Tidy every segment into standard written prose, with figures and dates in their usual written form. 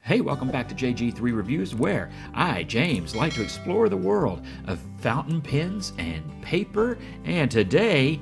Hey, welcome back to JG3 Reviews, where I, James, like to explore the world of fountain pens and paper, and today,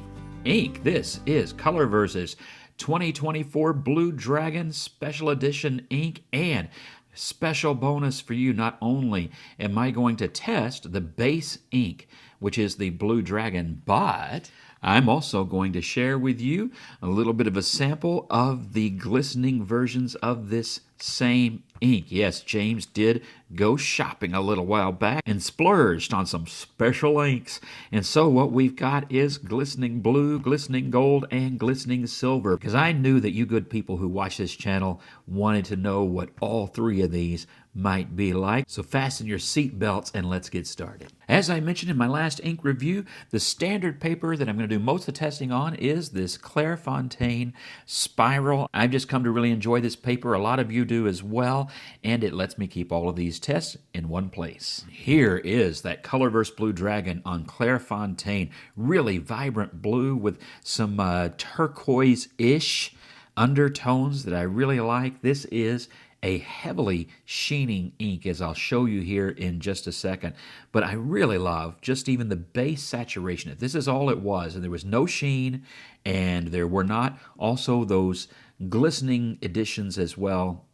ink. This is Colorverse's 2024 Blue Dragon Special Edition ink, and special bonus for you, not only am I going to test the base ink, which is the Blue Dragon, but I'm also going to share with you a little bit of a sample of the glistening versions of this same ink. Yes, James did go shopping a little while back and splurged on some special inks. And so what we've got is glistening blue, glistening gold, and glistening silver. Because I knew that you good people who watch this channel wanted to know what all three of these might be like. So fasten your seat belts and let's get started. As I mentioned in my last ink review, the standard paper that I'm going to do most of the testing on is this Clairefontaine Spiral. I've just come to really enjoy this paper. A lot of you do as well, and it lets me keep all of these tests in one place. Here is that Colorverse Blue Dragon on Clairefontaine. Really vibrant blue with some turquoise-ish undertones that I really like. This is a heavily sheening ink, as I'll show you here in just a second. But I really love just even the base saturation. If this is all it was, and there was no sheen, and there were not also those glistening additions as well,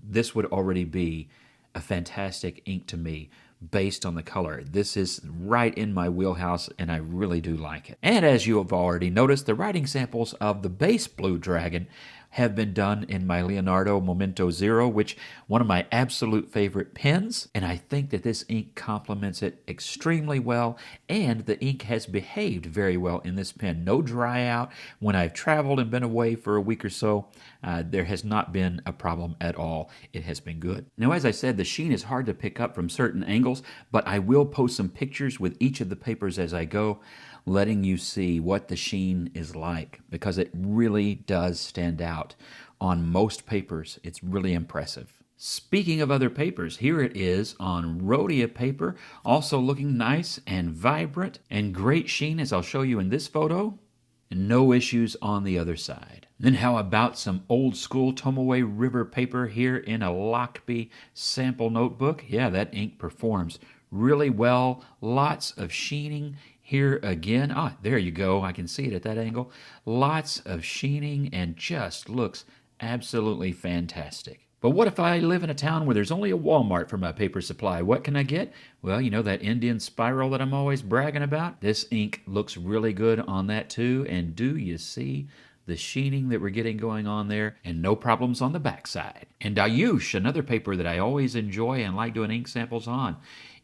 this would already be a fantastic ink to me based on the color. This is right in my wheelhouse, and I really do like it. And as you have already noticed, the writing samples of the base Blue Dragon have been done in my Leonardo Momento Zero, which one of my absolute favorite pens, and I think that this ink complements it extremely well, and the ink has behaved very well in this pen. No dry out. When I've traveled and been away for a week or so, there has not been a problem at all. It has been good. Now, as I said, the sheen is hard to pick up from certain angles, but I will post some pictures with each of the papers as I go, letting you see what the sheen is like, because it really does stand out on most papers. It's really impressive. Speaking of other papers, here it is on Rhodia paper, also looking nice and vibrant and great sheen, as I'll show you in this photo, and no issues on the other side. Then how about some old school Tomoe River paper here in a Lockby sample notebook? Yeah, that ink performs really well. Lots of sheening here again. Ah, there you go. I can see it at that angle. Lots of sheening and just looks absolutely fantastic. But what if I live in a town where there's only a Walmart for my paper supply? What can I get? Well, you know that Indian spiral that I'm always bragging about? This ink looks really good on that too. And do you see the sheening that we're getting going on there, and no problems on the backside? And Ayush, another paper that I always enjoy and like doing ink samples on.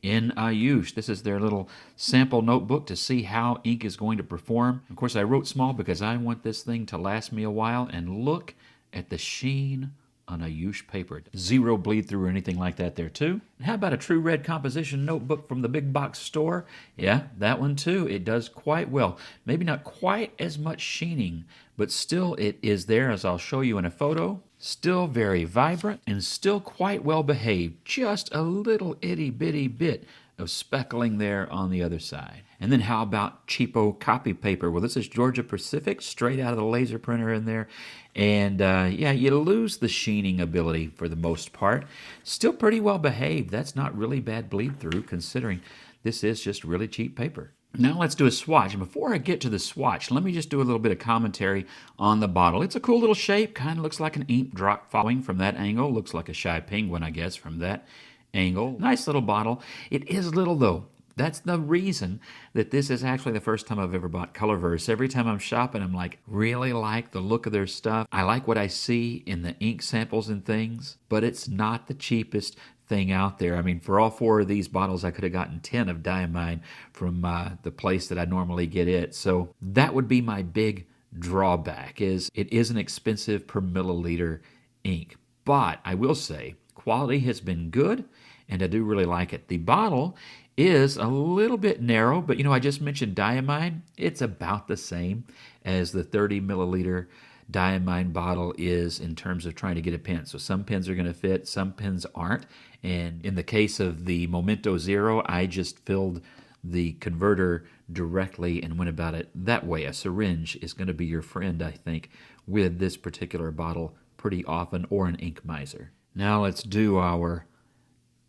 In Ayush, this is their little sample notebook to see how ink is going to perform. Of course, I wrote small because I want this thing to last me a while, and look at the sheen on Ayush paper. Zero bleed through or anything like that there too. And how about a True Red composition notebook from the big box store? Yeah, that one too. It does quite well. Maybe not quite as much sheening, but still it is there, as I'll show you in a photo. Still very vibrant and still quite well behaved. Just a little itty bitty bit of speckling there on the other side. And then how about cheapo copy paper? Well, this is Georgia Pacific, straight out of the laser printer in there. And yeah, you lose the sheening ability for the most part. Still pretty well behaved. That's not really bad bleed through, considering this is just really cheap paper. Now let's do a swatch. And before I get to the swatch, let me just do a little bit of commentary on the bottle. It's a cool little shape. Kind of looks like an ink drop following from that angle. Looks like a shy penguin, I guess, from that angle. Nice little bottle. It is little, though. That's the reason that this is actually the first time I've ever bought Colorverse. Every time I'm shopping, I'm like, really like the look of their stuff. I like what I see in the ink samples and things, but it's not the cheapest thing out there. I mean, for all four of these bottles, I could have gotten 10 of Diamine from the place that I normally get it. So that would be my big drawback, is it is an expensive per milliliter ink. But I will say, quality has been good, and I do really like it. The bottle is a little bit narrow, but you know, I just mentioned Diamine. It's about the same as the 30 milliliter Diamine bottle is in terms of trying to get a pen. So some pens are going to fit, some pens aren't. And in the case of the Momento Zero, I just filled the converter directly and went about it that way. A syringe is going to be your friend, I think, with this particular bottle pretty often, or an ink miser. Now let's do our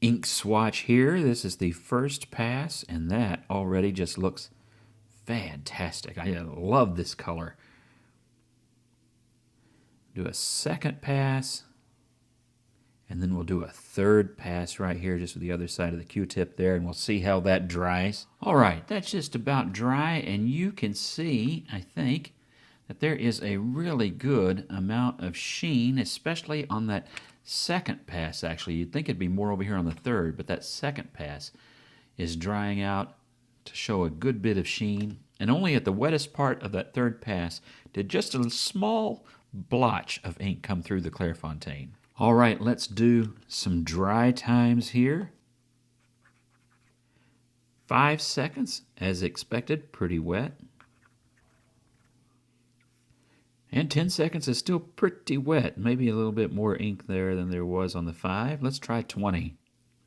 ink swatch here. This is the first pass, and that already just looks fantastic. I love this color. Do a second pass, and then we'll do a third pass right here just with the other side of the Q-tip there, and we'll see how that dries. All right, that's just about dry, and you can see, I think, that there is a really good amount of sheen, especially on that second pass, actually. You'd think it'd be more over here on the third, but that second pass is drying out to show a good bit of sheen. And only at the wettest part of that third pass did just a small blotch of ink come through the Clairefontaine. All right, let's do some dry times here. 5 seconds, as expected, pretty wet. And 10 seconds is still pretty wet. Maybe a little bit more ink there than there was on the 5. Let's try 20.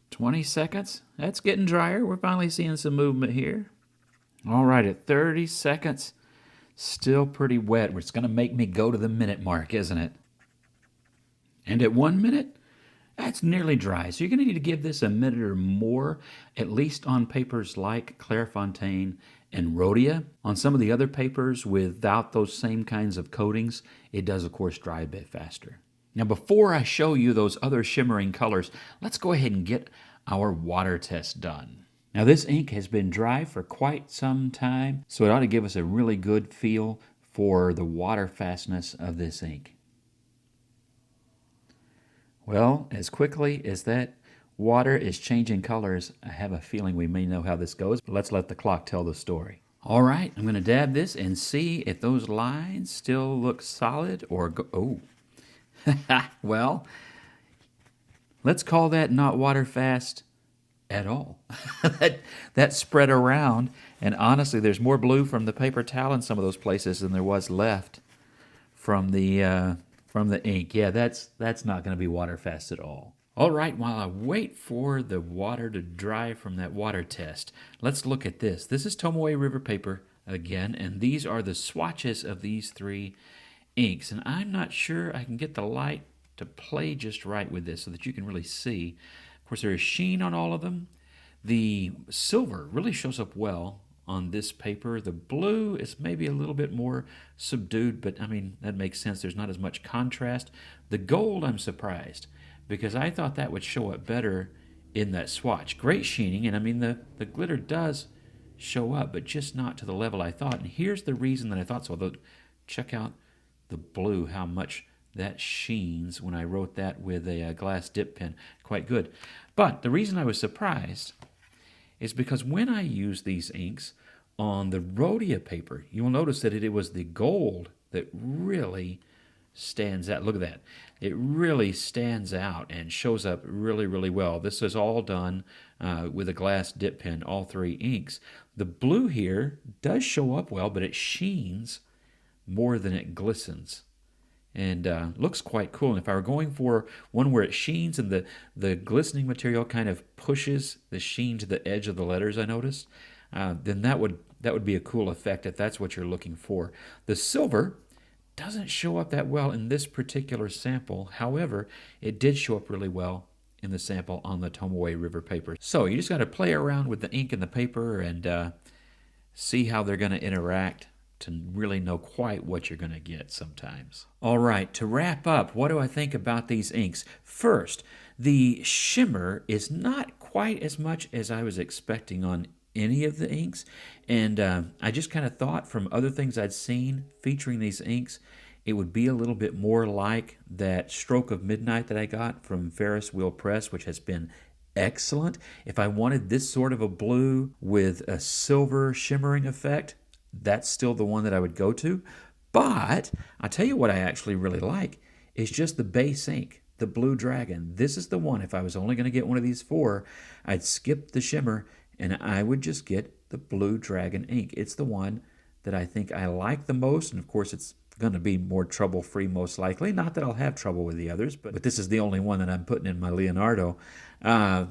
20 seconds. That's getting drier. We're finally seeing some movement here. All right, at 30 seconds, still pretty wet. It's going to make me go to the minute mark, isn't it? And at 1 minute, that's nearly dry. So you're going to need to give this a minute or more, at least on papers like Clairefontaine and Rhodia. On some of the other papers without those same kinds of coatings, it does, of course, dry a bit faster. Now, before I show you those other shimmering colors, let's go ahead and get our water test done. Now, this ink has been dry for quite some time, so it ought to give us a really good feel for the water fastness of this ink. Well, as quickly as that water is changing colors, I have a feeling we may know how this goes, but let's let the clock tell the story. All right, I'm going to dab this and see if those lines still look solid or go... Oh, well, let's call that not water fast at all. that spread around, and honestly, there's more blue from the paper towel in some of those places than there was left from the ink. Yeah, that's not going to be water fast at all. All right, while I wait for the water to dry from that water test, let's look at this. This is Tomoe River paper again, and these are the swatches of these 3 inks. And I'm not sure I can get the light to play just right with this so that you can really see. Of course, there is sheen on all of them. The silver really shows up well on this paper. The blue is maybe a little bit more subdued, but I mean, that makes sense. There's not as much contrast. The gold, I'm surprised, because I thought that would show up better in that swatch. Great sheening, and I mean, the glitter does show up, but just not to the level I thought. And here's the reason that I thought so. Though, check out the blue, how much that sheens when I wrote that with a glass dip pen. Quite good. But the reason I was surprised is because when I use these inks on the Rhodia paper, you will notice that it was the gold that really stands out. Look at that. It really stands out and shows up really, really well. This is all done with a glass dip pen, all 3 inks. The blue here does show up well, but it sheens more than it glistens. And looks quite cool. And if I were going for one where it sheens and the glistening material kind of pushes the sheen to the edge of the letters, I noticed, then that would be a cool effect if that's what you're looking for. The silver doesn't show up that well in this particular sample. However, it did show up really well in the sample on the Tomoe River paper. So you just got to play around with the ink and the paper and see how they're going to interact to really know quite what you're going to get sometimes. All right, to wrap up, what do I think about these inks? First, the shimmer is not quite as much as I was expecting on any of the inks, and I just kind of thought from other things I'd seen featuring these inks, it would be a little bit more like that Stroke of Midnight that I got from Ferris Wheel Press, which has been excellent. If I wanted this sort of a blue with a silver shimmering effect, that's still the one that I would go to. But I'll tell you what I actually really like is just the base ink, the Blue Dragon. This is the one, if I was only going to get one of these 4, I'd skip the shimmer and I would just get the Blue Dragon ink. It's the one that I think I like the most, and of course it's going to be more trouble-free most likely. Not that I'll have trouble with the others, but this is the only one that I'm putting in my Leonardo. I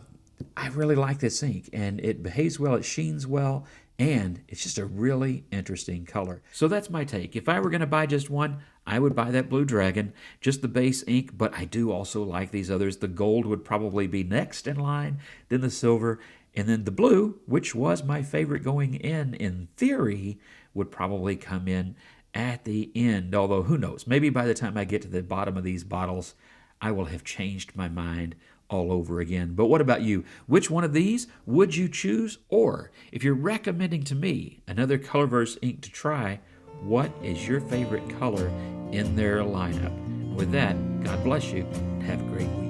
really like this ink, and it behaves well, it sheens well, and it's just a really interesting color. So that's my take. If I were going to buy just one, I would buy that Blue Dragon, just the base ink, but I do also like these others. The gold would probably be next in line, then the silver, and then the blue, which was my favorite going in theory, would probably come in at the end. Although, who knows? Maybe by the time I get to the bottom of these bottles, I will have changed my mind all over again. But what about you? Which one of these would you choose? Or if you're recommending to me another Colorverse ink to try, what is your favorite color in their lineup? With that, God bless you and have a great week.